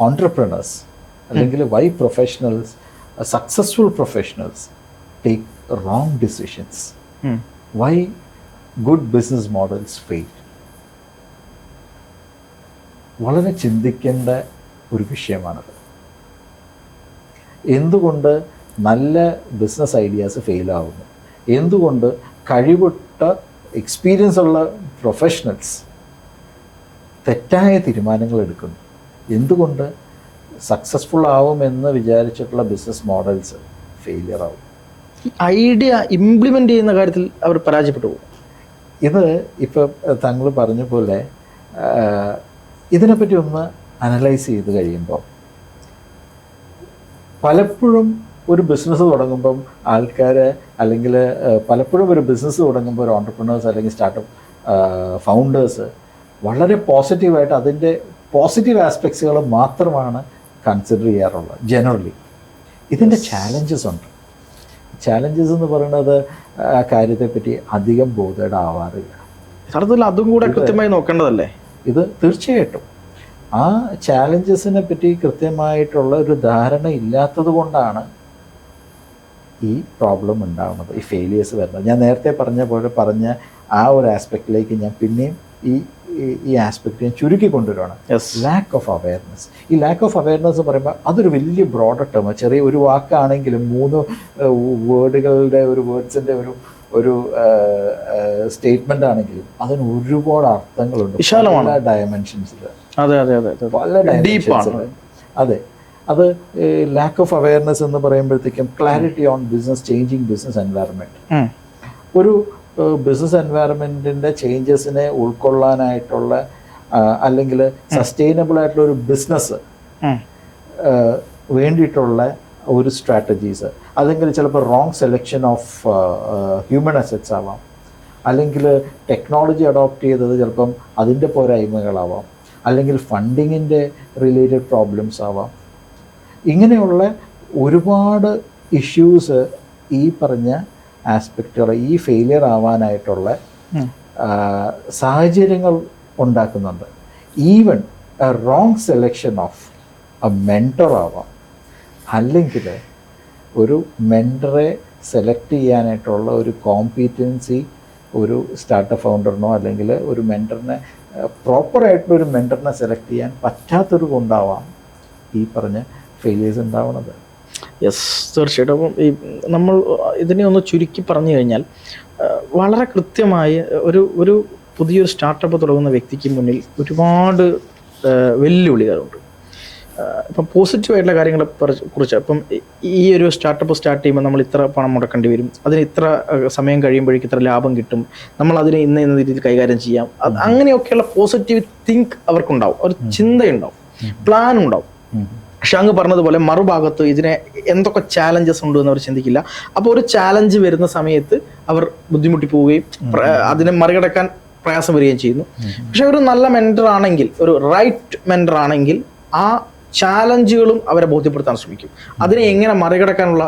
entrepreneurs അല്ലെങ്കിൽ why professionals, successful professionals take wrong decisions, why good business models fail. വളരെ ചിന്തിക്കേണ്ട ഒരു വിഷയമാണത്. എന്തുകൊണ്ട് നല്ല ബിസിനസ് ഐഡിയാസ് ഫെയിലാവുന്നു, എന്തുകൊണ്ട് കഴിവുറ്റ എക്സ്പീരിയൻസ് ഉള്ള പ്രൊഫഷണൽസ് തെറ്റായ തീരുമാനങ്ങൾ എടുക്കുന്നു, എന്തുകൊണ്ട് സക്സസ്ഫുൾ ആവുമെന്ന് വിചാരിച്ചിട്ടുള്ള ബിസിനസ് മോഡൽസ് ഫെയിലിയർ ആവും. ഐഡിയ ഇംപ്ലിമെൻ്റ് ചെയ്യുന്ന കാര്യത്തിൽ അവർ പരാജയപ്പെട്ടു പോകും. ഇത് ഇപ്പോൾ താങ്കൾ പറഞ്ഞ പോലെ ഇതിനെപ്പറ്റി ഒന്ന് അനലൈസ് ചെയ്ത് കഴിയുമ്പോൾ പലപ്പോഴും ഒരു ബിസിനസ് തുടങ്ങുമ്പം ആൾക്കാർ, അല്ലെങ്കിൽ പലപ്പോഴും ഒരു ബിസിനസ് തുടങ്ങുമ്പോൾ ഒരു ഓൺട്രപ്രണേഴ്സ് അല്ലെങ്കിൽ സ്റ്റാർട്ടപ്പ് ഫൗണ്ടേഴ്സ് വളരെ പോസിറ്റീവായിട്ട് അതിൻ്റെ പോസിറ്റീവ് ആസ്പെക്ട്സുകൾ മാത്രമാണ് കൺസിഡർ ചെയ്യാറുള്ളത് ജനറലി. ഇതിൻ്റെ ചാലഞ്ചസ് ഉണ്ട്. ചാലഞ്ചസ് എന്ന് പറയുന്നത് ആ കാര്യത്തെപ്പറ്റി അധികം ബോധേഡ് ആവാറില്ല. സാറത്തിൽ അതും കൂടെ കൃത്യമായി നോക്കേണ്ടതല്ലേ? ഇത് തീർച്ചയായിട്ടും ആ ചാലഞ്ചസിനെ പറ്റി കൃത്യമായിട്ടുള്ള ഒരു ധാരണ ഇല്ലാത്തത് കൊണ്ടാണ് ഈ പ്രോബ്ലം ഉണ്ടാകുന്നത്, ഈ ഫെയിലിയേഴ്സ് വരുന്നത്. ഞാൻ നേരത്തെ പറഞ്ഞ ആ ഒരു ആസ്പെക്റ്റിലേക്ക് ഞാൻ പിന്നെയും ഈ ആസ്പെക്റ്റ് ഞാൻ ചുരുക്കി കൊണ്ടുവരുവാണ്. Lack of awareness. ഈ ലാക്ക് ഓഫ് അവയർനെസ് എന്ന് പറയുമ്പോൾ അതൊരു വലിയ ബ്രോഡർ ടേം. ചെറിയ ഒരു വാക്കാണെങ്കിലും 3 വേർഡുകളുടെ ഒരു വേർഡ്സിൻ്റെ ഒരു സ്റ്റേറ്റ്മെൻ്റ് ആണെങ്കിലും അതിന് ഒരുപാട് അർത്ഥങ്ങളുണ്ട്, പല ഡയമെൻഷൻസിൽ, പല ഡയമെൻഷൻസിൽ. അതെ, അത് ലാക്ക് ഓഫ് അവയർനെസ് എന്ന് പറയുമ്പോഴത്തേക്കും clarity own business, changing business environment. ഒരു ബിസിനസ് എൻവയറമെൻറ്റിൻ്റെ ചേഞ്ചസിനെ ഉൾക്കൊള്ളാനായിട്ടുള്ള അല്ലെങ്കിൽ സസ്റ്റൈനബിൾ ആയിട്ടുള്ള ഒരു ബിസിനസ് വേണ്ടിയിട്ടുള്ള ഒരു സ്ട്രാറ്റജീസ്, അല്ലെങ്കിൽ ചിലപ്പോൾ wrong selection of human assets ആവാം, അല്ലെങ്കിൽ ടെക്നോളജി അഡോപ്റ്റ് ചെയ്തത് ചിലപ്പം അതിൻ്റെ പോരായ്മകളാവാം, അല്ലെങ്കിൽ ഫണ്ടിങ്ങിൻ്റെ റിലേറ്റഡ് പ്രോബ്ലംസ് ആവാം. ഇങ്ങനെയുള്ള ഒരുപാട് ഇഷ്യൂസ് ഈ പറഞ്ഞ ആസ്പെക്റ്റുകൾ ഈ ഫെയിലിയർ ആവാനായിട്ടുള്ള സാഹചര്യങ്ങൾ ഉണ്ടാക്കുന്നുണ്ട്. Even A wrong selection of A mentor ആവാം, അല്ലെങ്കിൽ ഒരു മെൻറ്ററെ സെലക്ട് ചെയ്യാനായിട്ടുള്ള ഒരു കോമ്പീറ്റൻസി ഒരു സ്റ്റാർട്ടപ്പ് ഫൗണ്ടറിനോ അല്ലെങ്കിൽ ഒരു മെൻറ്ററിനെ പ്രോപ്പറായിട്ടുള്ളൊരു മെൻറ്ററിനെ സെലക്ട് ചെയ്യാൻ പറ്റാത്തൊരു കൊണ്ടാവാം ഈ പറഞ്ഞ ഫെയിലിയേഴ്സ് ഉണ്ടാവുന്നത്. യെസ്, തീർച്ചയായിട്ടും. അപ്പം ഈ നമ്മൾ ഇതിനെ ഒന്ന് ചുരുക്കി പറഞ്ഞു കഴിഞ്ഞാൽ വളരെ കൃത്യമായി ഒരു പുതിയൊരു സ്റ്റാർട്ടപ്പ് തുടങ്ങുന്ന വ്യക്തിക്ക് മുന്നിൽ ഒരുപാട് വെല്ലുവിളികളുണ്ട്. ഇപ്പം പോസിറ്റീവായിട്ടുള്ള കാര്യങ്ങളെ കുറിച്ച് ഇപ്പം ഈ ഒരു സ്റ്റാർട്ടപ്പ് സ്റ്റാർട്ട് ചെയ്യുമ്പോൾ നമ്മൾ ഇത്ര പണം മുടക്കേണ്ടി വരും, അതിന് ഇത്ര സമയം കഴിയുമ്പോഴേക്കും ഇത്ര ലാഭം കിട്ടും, നമ്മൾ അതിനെ ഇന്ന രീതിയിൽ കൈകാര്യം ചെയ്യാം, അങ്ങനെയൊക്കെയുള്ള പോസിറ്റീവ് തിങ്ക് അവർക്കുണ്ടാവും, ഒരു ചിന്തയുണ്ടാവും, പ്ലാൻ ഉണ്ടാവും. പക്ഷെ അങ്ങ് പറഞ്ഞതുപോലെ മറുഭാഗത്ത് ഇതിനെ എന്തൊക്കെ ചാലഞ്ചസ് ഉണ്ട് എന്ന് അവർ ചിന്തിക്കില്ല. അപ്പോൾ ഒരു ചാലഞ്ച് വരുന്ന സമയത്ത് അവർ ബുദ്ധിമുട്ടി പോവുകയും അതിനെ മറികടക്കാൻ പ്രയാസം വരികയും ചെയ്യുന്നു. പക്ഷെ ഒരു നല്ല മെന്റർ ആണെങ്കിൽ, ഒരു റൈറ്റ് മെന്റർ ആണെങ്കിൽ ആ ചാലഞ്ചുകളും അവരെ ബോധ്യപ്പെടുത്താൻ ശ്രമിക്കും. അതിനെ എങ്ങനെ മറികടക്കാനുള്ള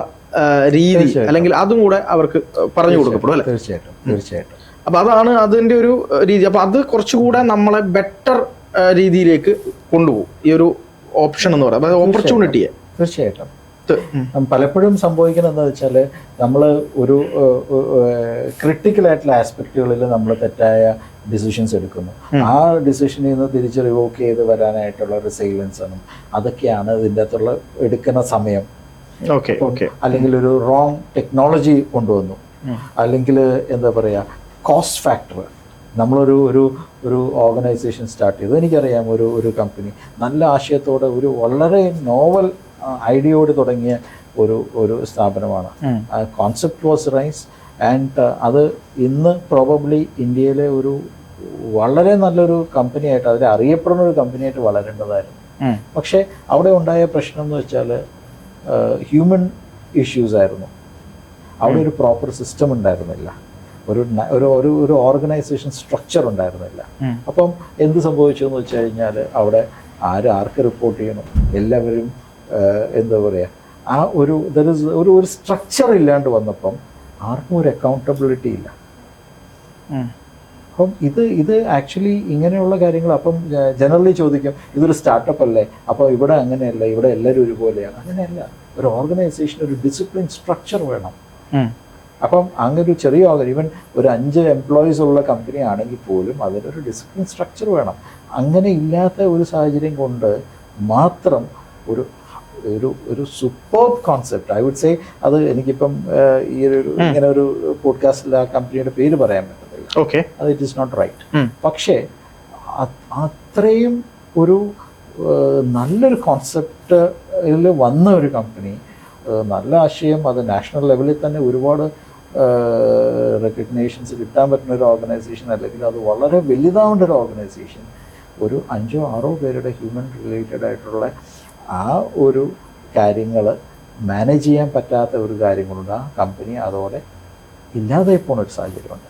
രീതി അല്ലെങ്കിൽ അതും കൂടെ അവർക്ക് പറഞ്ഞു കൊടുക്കപ്പെടും അല്ലേ? തീർച്ചയായിട്ടും. അപ്പൊ അതാണ് അതിന്റെ ഒരു രീതി. അപ്പൊ അത് കുറച്ചുകൂടെ നമ്മളെ ബെറ്റർ രീതിയിലേക്ക് കൊണ്ടുപോകും ഈ ഒരു ഓപ്ഷൻ എന്ന് പറയുന്നത്, അതായത് ഓപ്പർച്യൂണിറ്റിയെ. തീർച്ചയായിട്ടും. പലപ്പോഴും സംഭവിക്കുന്നത് എന്താ വെച്ചാൽ നമ്മൾ ഒരു ക്രിട്ടിക്കലായിട്ടുള്ള ആസ്പെക്റ്റുകളിൽ നമ്മൾ തെറ്റായ ഡിസിഷൻസ് എടുക്കുന്നു. ആ ഡിസിഷനിൽ നിന്ന് തിരിച്ച് റിവോക്ക് ചെയ്ത് വരാനായിട്ടുള്ള ഒരു സൈലൻസും അതൊക്കെയാണ് ഇതിൻ്റെ അകത്തുള്ള എടുക്കുന്ന സമയം. അല്ലെങ്കിൽ ഒരു റോങ് ടെക്നോളജി കൊണ്ടുവന്നു, അല്ലെങ്കിൽ എന്താ പറയുക കോസ്റ്റ് ഫാക്ടർ. നമ്മളൊരു ഒരു ഒരു ഓർഗനൈസേഷൻ സ്റ്റാർട്ട് ചെയ്തു, എനിക്കറിയാം ഒരു കമ്പനി നല്ല ആശയത്തോടെ ഒരു വളരെ നോവൽ ഐഡിയയോട് തുടങ്ങിയ ഒരു സ്ഥാപനമാണ്. കോൺസെപ്റ്റ് വാസ് റൈസ് ആൻഡ് അത് ഇന്ന് പ്രോബബ്ലി ഇന്ത്യയിലെ ഒരു വളരെ നല്ലൊരു കമ്പനിയായിട്ട്, അതിൽ അറിയപ്പെടുന്ന ഒരു കമ്പനിയായിട്ട് വളരേണ്ടതായിരുന്നു. പക്ഷേ അവിടെ ഉണ്ടായ പ്രശ്നം എന്ന് വെച്ചാൽ ഹ്യൂമൻ ഇഷ്യൂസ് ആയിരുന്നു. അവിടെ ഒരു പ്രോപ്പർ സിസ്റ്റം ഉണ്ടായിരുന്നില്ല, ഒരു ഓർഗനൈസേഷൻ സ്ട്രക്ചർ ഉണ്ടായിരുന്നില്ല. അപ്പം എന്ത് സംഭവിച്ചു എന്ന് വെച്ച് കഴിഞ്ഞാൽ അവിടെ ആർക്ക് റിപ്പോർട്ട് ചെയ്യണം, എല്ലാവരും എന്താ പറയുക, ആ ഒരു സ്ട്രക്ചർ ഇല്ലാണ്ട് വന്നപ്പം ആർക്കും ഒരു അക്കൗണ്ടബിലിറ്റി ഇല്ല. അപ്പം ഇത് ആക്ച്വലി ഇങ്ങനെയുള്ള കാര്യങ്ങൾ അപ്പം ജനറലി ചോദിക്കും, ഇതൊരു സ്റ്റാർട്ടപ്പ് അല്ലേ, അപ്പോൾ ഇവിടെ അങ്ങനെയല്ല, ഇവിടെ എല്ലാവരും ഒരുപോലെയാണ്. അങ്ങനെയല്ല. ഒരു ഓർഗനൈസേഷൻ ഒരു ഡിസിപ്ലിൻ സ്ട്രക്ചർ വേണം. അപ്പം അങ്ങനെ ഒരു ചെറിയ ഈവൻ ഒരു 5 എംപ്ലോയീസ് ഉള്ള കമ്പനി ആണെങ്കിൽ പോലും അതിനൊരു ഡിസിപ്ലിൻ സ്ട്രക്ചർ വേണം. അങ്ങനെ ഇല്ലാത്ത ഒരു സാഹചര്യം കൊണ്ട് മാത്രം ഒരു super concept, I would say, അത് എനിക്കിപ്പം ഈ ഇങ്ങനെ ഒരു പോഡ്കാസ്റ്റിൽ ആ കമ്പനിയുടെ പേര് പറയാൻ പറ്റത്തില്ല, അത് ഇറ്റ് ഈസ് നോട്ട് റൈറ്റ്. പക്ഷേ അത്രയും ഒരു നല്ലൊരു കോൺസെപ്റ്റിൽ വന്ന ഒരു കമ്പനി, നല്ല ആശയം, അത് നാഷണൽ ലെവലിൽ തന്നെ ഒരുപാട് റെക്കഗ്നേഷൻസ് കിട്ടാൻ പറ്റുന്ന ഒരു ഓർഗനൈസേഷൻ, അല്ലെങ്കിൽ അത് വളരെ വലുതാവേണ്ട ഒരു ഓർഗനൈസേഷൻ, ഒരു 5-6 പേരുടെ ഹ്യൂമൻ റിലേറ്റഡ് ആയിട്ടുള്ള ആ ഒരു കാര്യങ്ങൾ മാനേജ് ചെയ്യാൻ പറ്റാത്ത ഒരു കാര്യങ്ങളുണ്ട്. ആ കമ്പനി അതോടെ ഇല്ലാതെ പോണ ഒരു സാഹചര്യമുണ്ട്.